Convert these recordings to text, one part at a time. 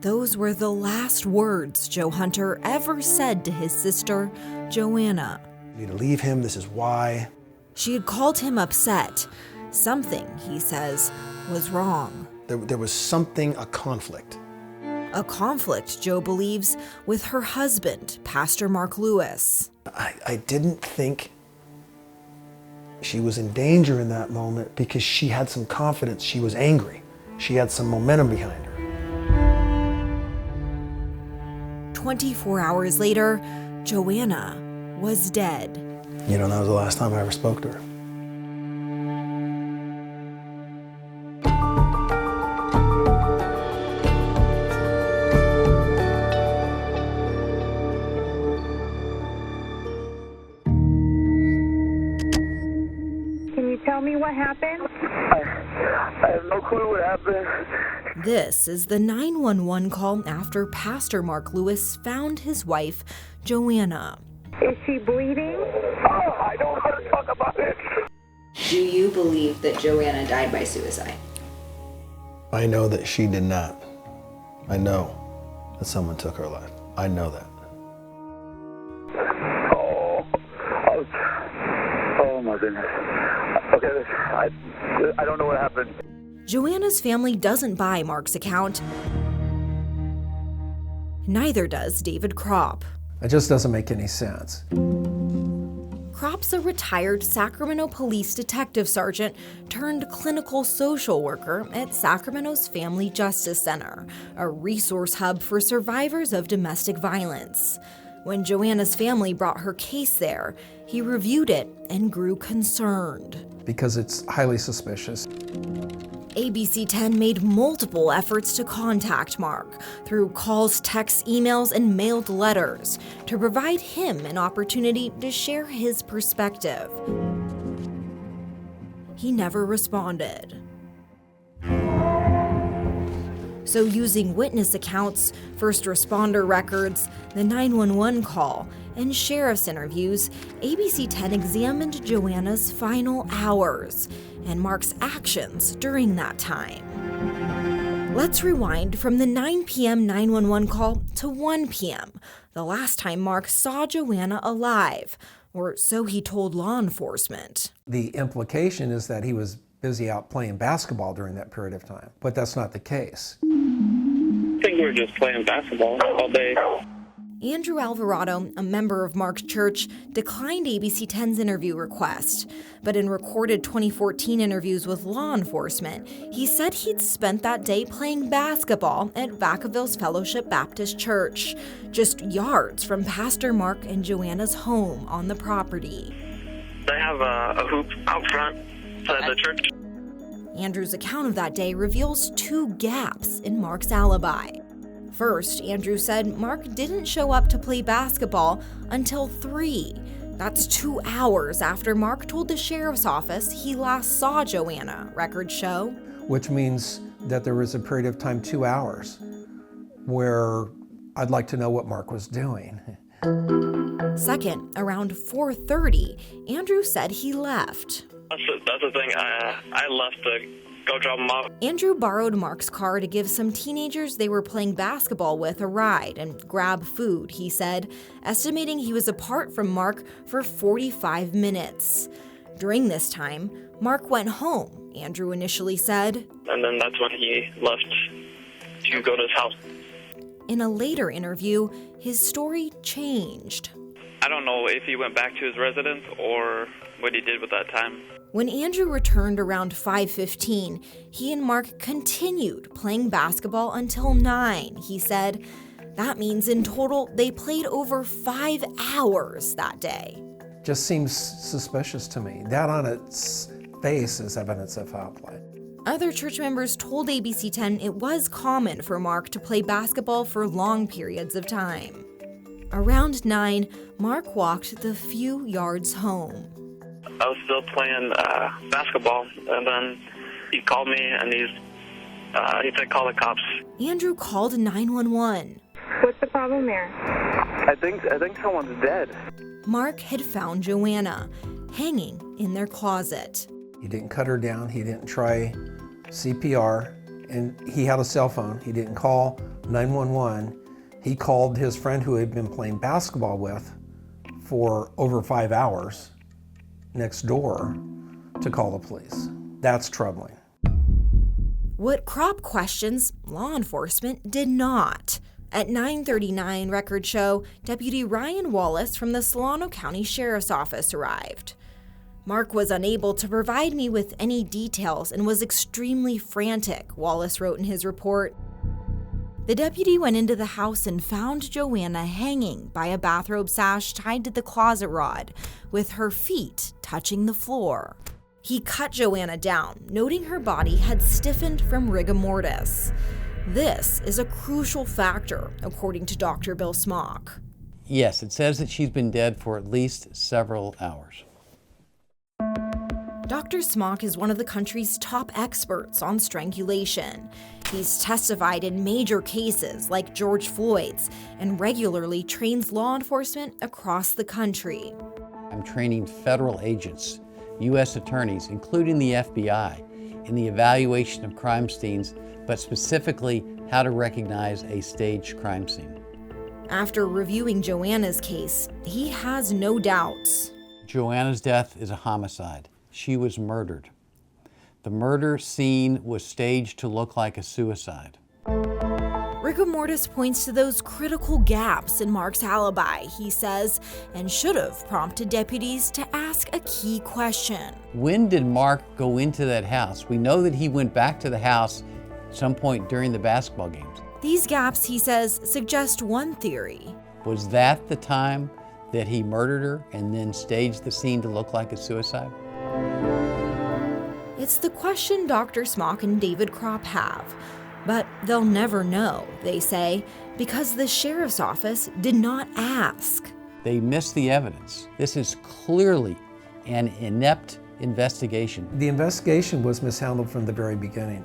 Those were the last words Joe Hunter ever said to his sister, Joanna. You need to leave him, this is why. She had called him upset. Something, he says, was wrong. There was something, a conflict. A conflict, Joe believes, with her husband, Pastor Mark Lewis. I didn't think she was in danger in that moment because she had some confidence. She was angry. She had some momentum behind her. 24 hours later, Joanna was dead. You know, that was the last time I ever spoke to her. Can you tell me what happened? I have no clue what happened. This is the 911 call after Pastor Mark Lewis found his wife, Joanna. Is she bleeding? I don't want to talk about it. Do you believe that Joanna died by suicide? I know that she did not. I know that someone took her life. I know that. Oh my goodness. Okay, I don't know what happened. Joanna's family doesn't buy Mark's account. Neither does David Kropp. It just doesn't make any sense. Kropp's a retired Sacramento police detective sergeant turned clinical social worker at Sacramento's Family Justice Center, a resource hub for survivors of domestic violence. When Joanna's family brought her case there, he reviewed it and grew concerned. Because it's highly suspicious. ABC 10 made multiple efforts to contact Mark through calls, texts, emails, and mailed letters to provide him an opportunity to share his perspective. He never responded. So using witness accounts, first responder records, the 911 call, and sheriff's interviews, ABC 10 examined Joanna's final hours and Mark's actions during that time. Let's rewind from the 9 p.m. 911 call to 1 p.m., the last time Mark saw Joanna alive, or so he told law enforcement. The implication is that he was busy out playing basketball during that period of time, but that's not the case. I think we were just playing basketball all day. Andrew Alvarado, a member of Mark's church, declined ABC 10's interview request. But in recorded 2014 interviews with law enforcement, he said he'd spent that day playing basketball at Vacaville's Fellowship Baptist Church, just yards from Pastor Mark and Joanna's home on the property. They have a hoop out front at the church. Andrew's account of that day reveals two gaps in Mark's alibi. First, Andrew said Mark didn't show up to play basketball until 3. That's 2 hours after Mark told the sheriff's office he last saw Joanna, records show. Which means that there was a period of time, 2 hours, where I'd like to know what Mark was doing. Second, around 4:30, Andrew said he left. That's the thing. I left to go drop him off. Andrew borrowed Mark's car to give some teenagers they were playing basketball with a ride and grab food, he said, estimating he was apart from Mark for 45 minutes. During this time, Mark went home, Andrew initially said. And then that's when he left to go to his house. In a later interview, his story changed. I don't know if he went back to his residence or what he did with that time. When Andrew returned around 5:15, he and Mark continued playing basketball until 9, he said. That means in total, they played over 5 hours that day. Just seems suspicious to me. That on its face is evidence of foul play. Other church members told ABC 10 it was common for Mark to play basketball for long periods of time. Around 9, Mark walked the few yards home. I was still playing basketball, and then he called me, and he said call the cops. Andrew called 911. What's the problem there? I think someone's dead. Mark had found Joanna, hanging in their closet. He didn't cut her down. He didn't try CPR. And he had a cell phone. He didn't call 911, he called his friend who he'd been playing basketball with for over 5 hours next door to call the police. That's troubling. What Kropp questions, law enforcement did not. At 9:39, records show Deputy Ryan Wallace from the Solano County Sheriff's Office arrived. Mark was unable to provide me with any details and was extremely frantic, Wallace wrote in his report. The deputy went into the house and found Joanna hanging by a bathrobe sash tied to the closet rod, with her feet touching the floor. He cut Joanna down, noting her body had stiffened from rigor mortis. This is a crucial factor, according to Dr. Bill Smock. Yes, it says that she's been dead for at least several hours. Dr. Smock is one of the country's top experts on strangulation. He's testified in major cases like George Floyd's and regularly trains law enforcement across the country. I'm training federal agents, U.S. attorneys, including the FBI, in the evaluation of crime scenes, but specifically how to recognize a staged crime scene. After reviewing Joanna's case, he has no doubts. Joanna's death is a homicide. She was murdered. The murder scene was staged to look like a suicide. Rigor mortis points to those critical gaps in Mark's alibi, he says, and should have prompted deputies to ask a key question. When did Mark go into that house? We know that he went back to the house at some point during the basketball games. These gaps, he says, suggest one theory. Was that the time that he murdered her and then staged the scene to look like a suicide? It's the question Dr. Smock and David Kropp have. But they'll never know, they say, because the sheriff's office did not ask. They missed the evidence. This is clearly an inept investigation. The investigation was mishandled from the very beginning.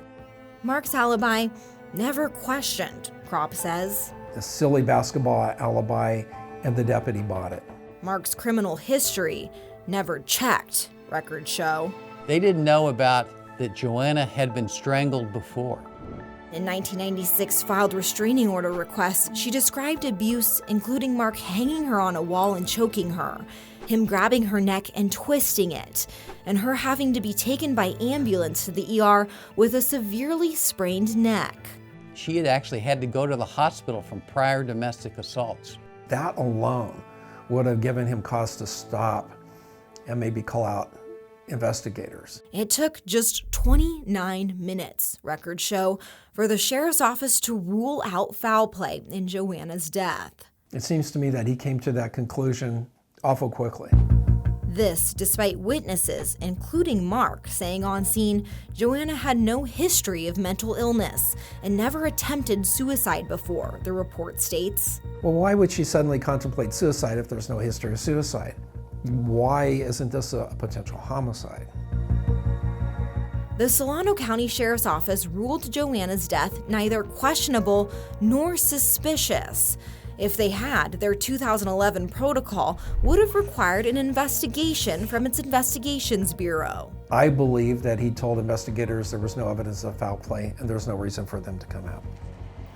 Mark's alibi never questioned, Kropp says. A silly basketball alibi, and the deputy bought it. Mark's criminal history never checked, records show. They didn't know about that Joanna had been strangled before. In 1996 filed restraining order requests, she described abuse, including Mark hanging her on a wall and choking her, him grabbing her neck and twisting it, and her having to be taken by ambulance to the ER with a severely sprained neck. She had actually had to go to the hospital from prior domestic assaults. That alone would have given him cause to stop and maybe call out investigators. It took just 29 minutes, records show, for the sheriff's office to rule out foul play in Joanna's death. It seems to me that he came to that conclusion awful quickly. This despite witnesses, including Mark, saying on scene Joanna had no history of mental illness and never attempted suicide before, the report states. Well, why would she suddenly contemplate suicide if there's no history of suicide? Why isn't this a potential homicide? The Solano County Sheriff's Office ruled Joanna's death neither questionable nor suspicious. If they had, their 2011 protocol would have required an investigation from its Investigations Bureau. I believe that he told investigators there was no evidence of foul play and there's no reason for them to come out.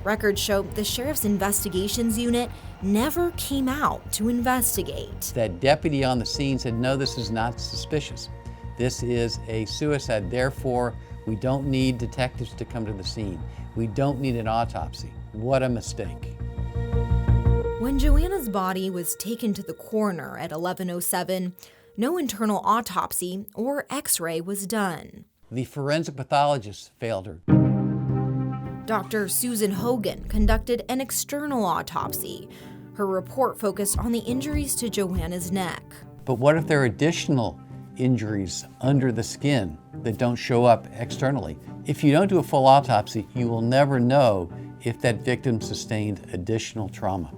Records show the Sheriff's Investigations Unit never came out to investigate. That deputy on the scene said, no, this is not suspicious. This is a suicide. Therefore, we don't need detectives to come to the scene. We don't need an autopsy. What a mistake. When Joanna's body was taken to the coroner at 11:07, no internal autopsy or x-ray was done. The forensic pathologist failed her. Dr. Susan Hogan conducted an external autopsy. Her report focused on the injuries to Joanna's neck. But what if there are additional injuries under the skin that don't show up externally? If you don't do a full autopsy, you will never know if that victim sustained additional trauma.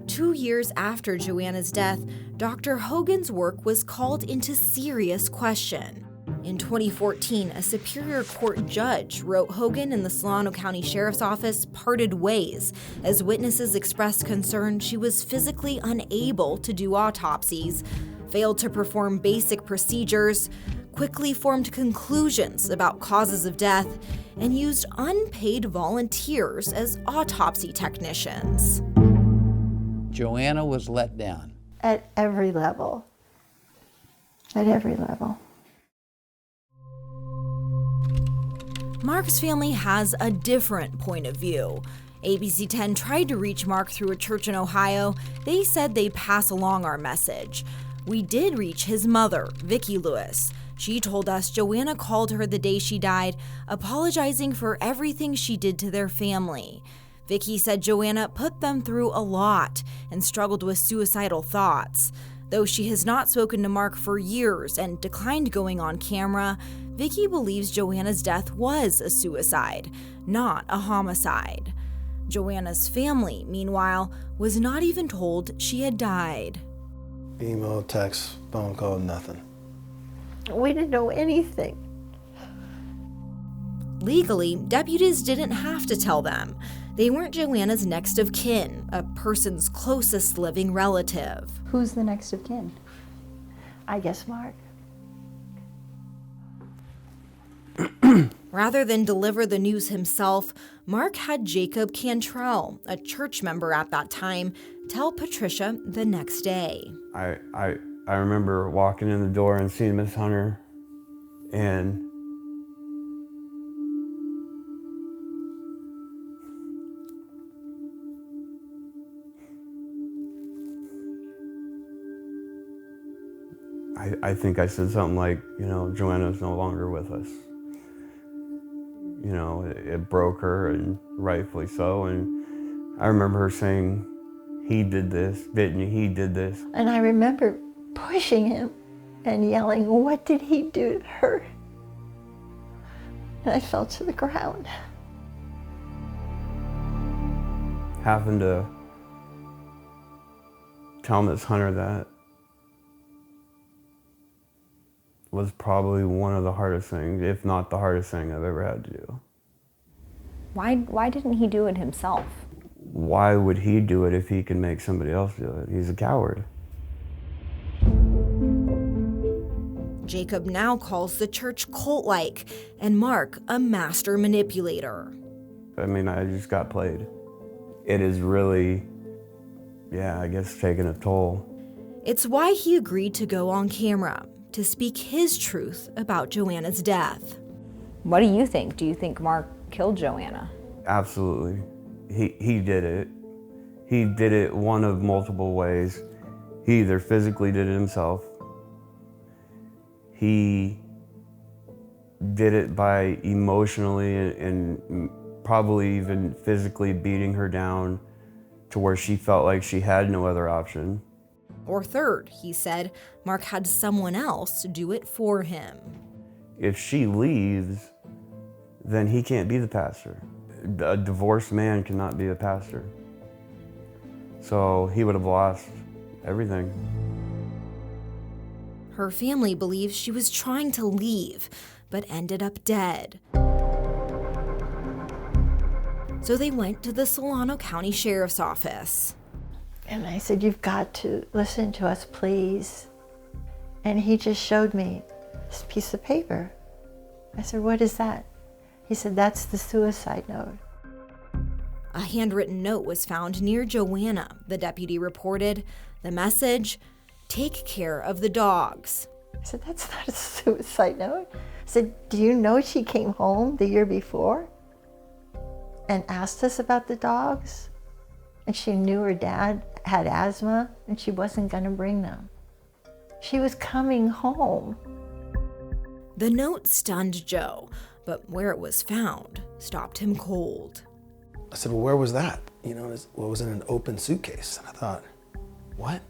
2 years after Joanna's death, Dr. Hogan's work was called into serious question. In 2014, a Superior Court judge wrote Hogan and the Solano County Sheriff's Office parted ways as witnesses expressed concern she was physically unable to do autopsies, failed to perform basic procedures, quickly formed conclusions about causes of death and used unpaid volunteers as autopsy technicians. Joanna was let down. At every level. At every level. Mark's family has a different point of view. ABC 10 tried to reach Mark through a church in Ohio. They said they'd pass along our message. We did reach his mother, Vicki Lewis. She told us Joanna called her the day she died, apologizing for everything she did to their family. Vicki said Joanna put them through a lot and struggled with suicidal thoughts. Though she has not spoken to Mark for years and declined going on camera, Vicki believes Joanna's death was a suicide, not a homicide. Joanna's family, meanwhile, was not even told she had died. Email, text, phone call, nothing. We didn't know anything. Legally, deputies didn't have to tell them. They weren't Joanna's next of kin, a person's closest living relative. Who's the next of kin? I guess Mark. Rather than deliver the news himself, Mark had Jacob Cantrell, a church member at that time, tell Patricia the next day. I remember walking in the door and seeing Miss Hunter, and I think I said something like, Joanna's no longer with us. It broke her, and rightfully so. And I remember her saying, he did this, didn't you? He did this. And I remember pushing him and yelling, what did he do to her? And I fell to the ground. Having to tell Miss Hunter that was probably one of the hardest things, if not the hardest thing I've ever had to do. Why didn't he do it himself? Why would he do it if he can make somebody else do it? He's a coward. Jacob now calls the church cult-like, and Mark a master manipulator. I just got played. It is really, I guess, taking a toll. It's why he agreed to go on camera, to speak his truth about Joanna's death. What do you think? Do you think Mark killed Joanna? Absolutely. He did it. He did it one of multiple ways. He either physically did it himself. He did it by emotionally and probably even physically beating her down to where she felt like she had no other option. Or third, he said, Mark had someone else do it for him. If she leaves, then he can't be the pastor. A divorced man cannot be a pastor. So he would have lost everything. Her family believes she was trying to leave, but ended up dead. So they went to the Solano County Sheriff's Office. And I said, you've got to listen to us, please. And he just showed me this piece of paper. I said, what is that? He said, that's the suicide note. A handwritten note was found near Joanna, the deputy reported. The message, take care of the dogs. I said, that's not a suicide note. I said, do you know she came home the year before and asked us about the dogs? And she knew her dad had asthma and she wasn't going to bring them. She was coming home. The note stunned Joe, but where it was found stopped him cold. I said, well, where was that? It was in an open suitcase. And I thought, what?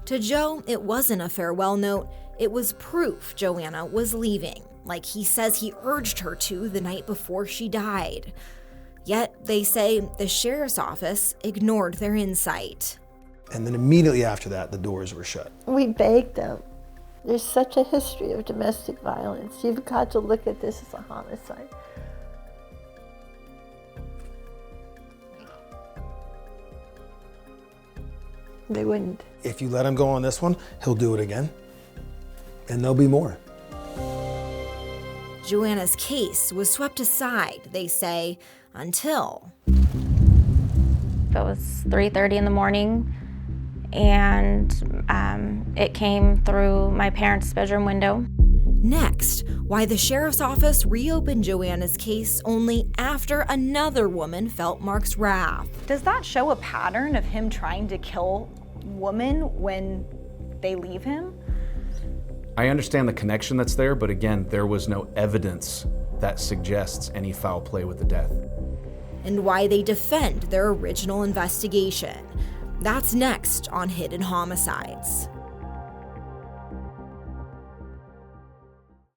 To Joe, it wasn't a farewell note. It was proof Joanna was leaving, like he says he urged her to the night before she died. Yet, they say the sheriff's office ignored their insight. And then immediately after that, the doors were shut. We begged them. There's such a history of domestic violence. You've got to look at this as a homicide. They wouldn't. If you let him go on this one, he'll do it again. And there'll be more. Joanna's case was swept aside, they say, until... It was 3:30 in the morning, and it came through my parents' bedroom window. Next, why the sheriff's office reopened Joanna's case only after another woman felt Mark's wrath. Does that show a pattern of him trying to kill women when they leave him? I understand the connection that's there, but again, there was no evidence that suggests any foul play with the death. And why they defend their original investigation. That's next on Hidden Homicides.